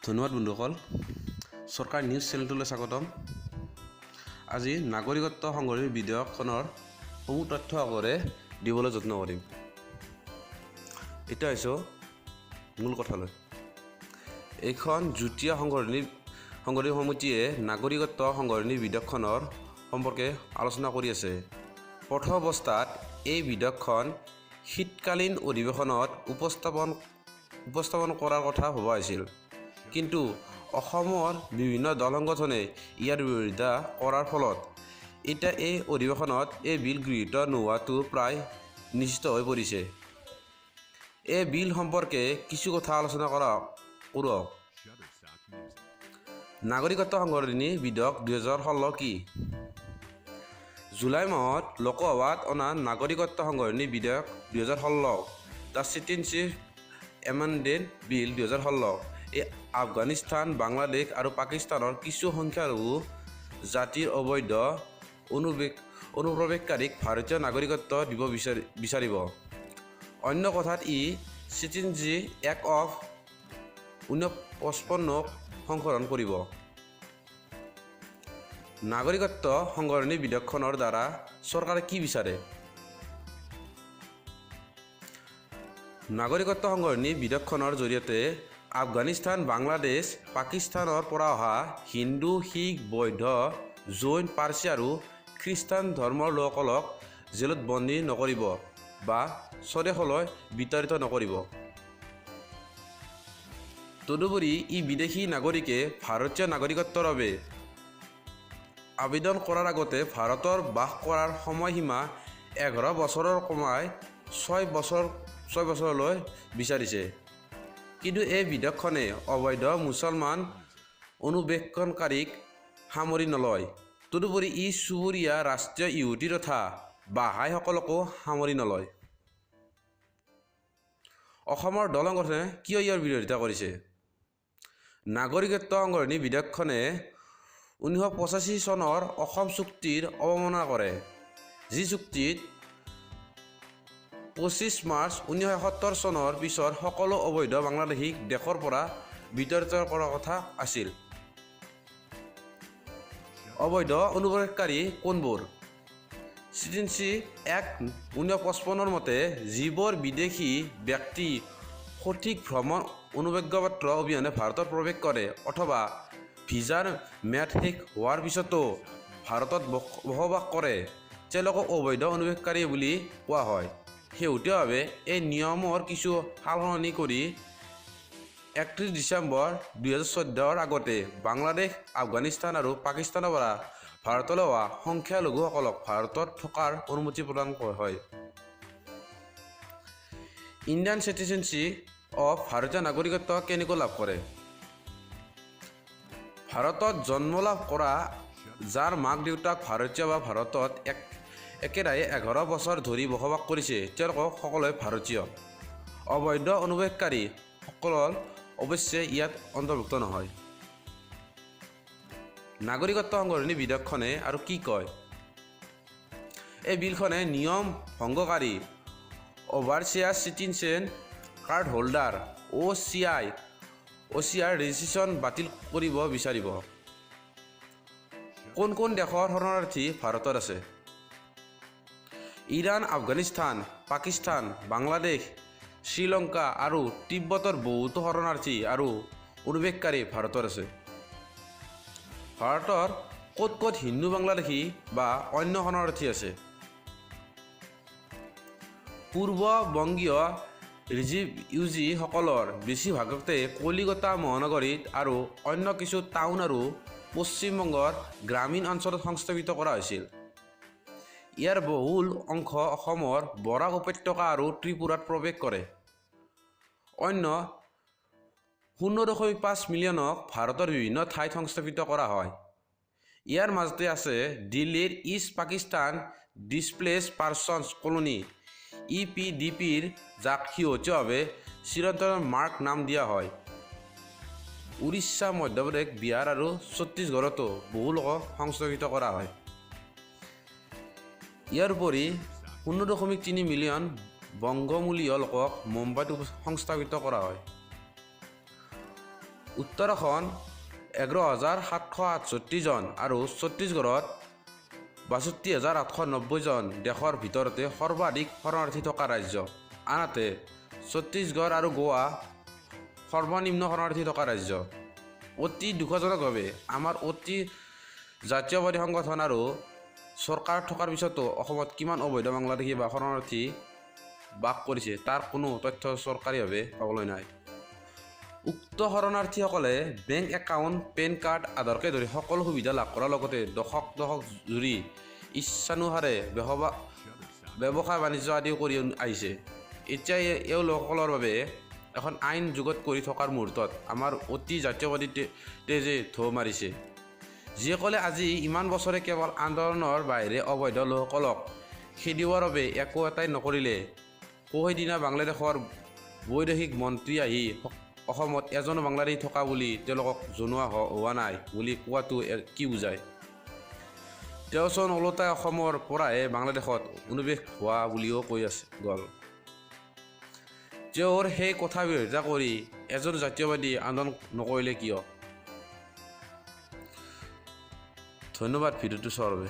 ধন্যবাদ বন্ধুসকল, চৰকাৰ নিউজ চেনেলটোলৈ স্বাগতম। আজি নাগৰিকত্ব সংশোধনী বিধেয়কখনৰ সমূহ তথ্য আগৰে দিবলৈ যত্ন কৰিম। এতিয়া আহিছোঁ মূল কথালৈ। এইখন যুটীয়া সংশোধনী সমিতিয়ে নাগৰিকত্ব সংশোধনী বিধেয়কখনৰ সম্পৰ্কে আলোচনা কৰি আছে। প্ৰথম অৱস্থাত এই বিধেয়কখন শীতকালীন অধিৱেশনত উপস্থাপন কৰাৰ কথা ভবা হৈছিল, কিন্তু অসমৰ বিভিন্ন দল সংগঠনে ইয়াৰ বিৰোধিতা কৰাৰ ফলত এতিয়া এই অধিৱেশনত এই বিল গৃহীত নোহোৱাটো প্ৰায় নিশ্চিত হৈ পৰিছে। এই বিল সম্পৰ্কে কিছু কথা আলোচনা কৰক। নাগৰিকত্ব সংশোধনী বিধেয়ক 2016 কি? জুলাই মাহত লোকসভাত অনা নাগৰিকত্ব সংশোধনী বিধেয়ক 2016 দ্য চিটিজেনশ্বিপ এমেণ্ডমেণ্ট বিল 2016 এই আফগানিস্তান, বাংলাদেশ আৰু পাকিস্তানৰ কিছু সংখ্যালঘু জাতিৰ অবৈধ অনুপ্ৰৱেশকাৰীক ভাৰতীয় নাগৰিকত্ব দিব বিচাৰিব। অন্য কথাত ই চিটিজেনশ্বিপ এক্ট অফ 1955 সংশোধন কৰিব। নাগৰিকত্ব সংশোধনী বিধেয়কখনৰ দ্বাৰা চৰকাৰে কি বিচাৰে? নাগৰিকত্ব সংশোধনী বিধেয়কখনৰ জৰিয়তে আফগানিস্তান, বাংলাদেশ, পাকিস্তানৰ পৰা অহা হিন্দু, শিখ, বৌদ্ধ, জৈন, পাৰ্চী আৰু খ্ৰীষ্টান ধৰ্মৰ লোকসকলক জেলত বন্দী নকৰিব বা স্বদেশলৈ বিতাড়িত নকৰিব। তদুপৰি ই বিদেশী নাগৰিকে ভাৰতীয় নাগৰিকত্বৰ বাবে আবেদন কৰাৰ আগতে ভাৰতৰ বাস কৰাৰ সময়সীমা 11 বছৰৰ কমাই 6 বছৰলৈ বিচাৰিছে। কিন্তু এই বিধেয়কখনে অবৈধ মুছলমান অনুপ্ৰৱেশকাৰীক সামৰি নলয়। তদুপৰি ই চুবুৰীয়া ৰাষ্ট্ৰীয় ইহুদী তথা বাহাইসকলকো সামৰি নলয়। অসমৰ দল সংগঠনে কিয় ইয়াৰ বিৰোধিতা কৰিছে? নাগৰিকত্ব সংশোধনী বিধেয়কখনে 1985 চনৰ অসম চুক্তিৰ অৱমাননা কৰে, যি চুক্তিত 25 মাৰ্চ 1971 চনৰ পিছত সকলো অবৈধ বাংলাদেশীক দেশৰ পৰা বিতাড়িত কৰাৰ কথা আছিল। অবৈধ অনুপ্ৰৱেশকাৰী কোনবোৰ? চিটিজেনশ্বিপ এক্ট 1955 মতে যিবোৰ বিদেশী ব্যক্তি সঠিক ভ্ৰমণ অনুজ্ঞাপত্ৰ অবিহনে ভাৰতত প্ৰৱেশ কৰে অথবা ভিজাৰ ম্যাদ শেষ হোৱাৰ পিছতো ভাৰতত বসবাস কৰে, তেওঁলোকক অবৈধ অনুপ্ৰৱেশকাৰী বুলি কোৱা হয়। শেহতীয়াভাৱে এই নিয়মৰ কিছু সালসলনি কৰি 31 ডিচেম্বৰ 2014 আগতে বাংলাদেশ, আফগানিস্তান আৰু পাকিস্তানৰ পৰা ভাৰতলৈ অহা সংখ্যালঘুসকলক ভাৰতত থকাৰ অনুমতি প্ৰদান হয়। ইণ্ডিয়ান চিটিজেনশ্বিপ অফ ভাৰতীয় নাগৰিকত্ব কেনেকৈ লাভ কৰে? ভাৰতত জন্ম লাভ কৰা যাৰ মাক দেউতাক ভাৰতীয় বা ভাৰতত একেৰাহে 11 বছৰ ধৰি বসবাস কৰিছে, তেওঁলোকক সকলোৱে ভাৰতীয়। অবৈধ অনুপ্ৰৱেশকাৰীসকল অৱশ্যে ইয়াত অন্তৰ্ভুক্ত নহয়। নাগৰিকত্ব সংশোধনী বিধেয়কখনে আৰু কি কয়? এই বিলখনে নিয়ম ভংগকাৰী অভাৰচিয়াৰ citizen card holder OCR registration বাতিল কৰিব বিচাৰিব। কোন কোন দেশৰ শৰণাৰ্থী ভাৰতত আছে? ইৰাণ, আফগানিস্তান, পাকিস্তান, বাংলাদেশ, শ্ৰীলংকা আৰু তিব্বতৰ বহুতো শৰণাৰ্থী আৰু অনুপ্ৰৱেশকাৰী ভাৰতত আছে। ভাৰতৰ ক'ত ক'ত হিন্দু বাংলাদেশী বা অন্য শৰণাৰ্থী আছে? পূৰ্ব বংগীয় ৰিফিউজিসকলৰ বেছিভাগতে কলিকতা মহানগৰীত আৰু অন্য কিছু টাউন আৰু পশ্চিমবংগৰ গ্ৰামীণ অঞ্চলত সংস্থাপিত কৰা হৈছিল। ইয়াৰ বহুল অংশ অসমৰ বৰাক উপত্যকা আৰু ত্ৰিপুৰাত প্ৰৱেশ কৰে। অন্য 0.5 মিলিয়নক ভাৰতৰ বিভিন্ন ঠাইত সংস্থাপিত কৰা হয়। ইয়াৰ মাজতে আছে দিল্লীৰ ইষ্ট পাকিস্তান ডিছপ্লেচড পাৰ্চনছ কলনী EPDPৰ যাক শেহতীয়াভাৱে চিৰন্তনৰ মাৰ্ক নাম দিয়া হয়। উৰিষ্যা, মধ্যপ্ৰদেশ, বিহাৰ আৰু ছত্তীশগড়তো বহু লোকক সংস্থাপিত কৰা হয়। ইয়াৰ উপৰি 0.3 মিলিয়ন বংগমূলীয় লোকক মুম্বাইত সংস্থাপিত কৰা হয়। উত্তৰাখণ্ড 11,768 জন আৰু ছত্তীশগড়ত 62,890 জন দেশৰ ভিতৰতে সৰ্বাধিক শৰণাৰ্থী থকা ৰাজ্য। আনহাতে ছত্তীশগড় আৰু গোৱা সৰ্বনিম্ন শৰণাৰ্থী থকা ৰাজ্য। অতি দুখজনকভাৱে আমাৰ অতি জাতীয়বাদী সংগঠন আৰু চৰকাৰ থকাৰ পিছতো অসমত কিমান অবৈধ বাংলাদেশী বা শৰণাৰ্থী বাস কৰিছে তাৰ কোনো তথ্য চৰকাৰীভাৱে পাবলৈ নাই। উক্ত শৰণাৰ্থীসকলে বেংক একাউণ্ট, পেন কাৰ্ড, আধাৰকে ধৰি সকলো সুবিধা লাভ কৰাৰ লগতে দশক জুৰি ইচ্ছানুসাৰে ব্যৱসায় বাণিজ্য আদিও কৰি আহিছে। এতিয়া এই লোকসকলৰ বাবে এখন আইন যুগত কৰি থকাৰ মুহূৰ্তত আমাৰ অতি জাতীয়বাদী তেজে ঢৌ মাৰিছে, যিসকলে আজি ইমান বছৰে কেৱল আন্দোলনৰ বাহিৰে অবৈধ লোকসকলক খেদিবৰ বাবে একো এটাই নকৰিলে। সেইদিনা বাংলাদেশৰ বৈদেশিক মন্ত্ৰী আহি অসমত এজনো বাংলাদেশী থকা বুলি তেওঁলোকক জনোৱা হোৱা নাই বুলি কোৱাটো কি বুজায়? তেওঁচোন ওলোটাই অসমৰ পৰাহে বাংলাদেশত অনুপ্ৰৱেশ হোৱা বুলিও কৈ গ'ল। তেওঁৰ সেই কথা বিৰোধিতা কৰি এজন জাতীয়বাদী আন্দোলন নকৰিলে কিয়? ধন্যবাদ ভিডিঅ'টো চোৱাৰ বাবে।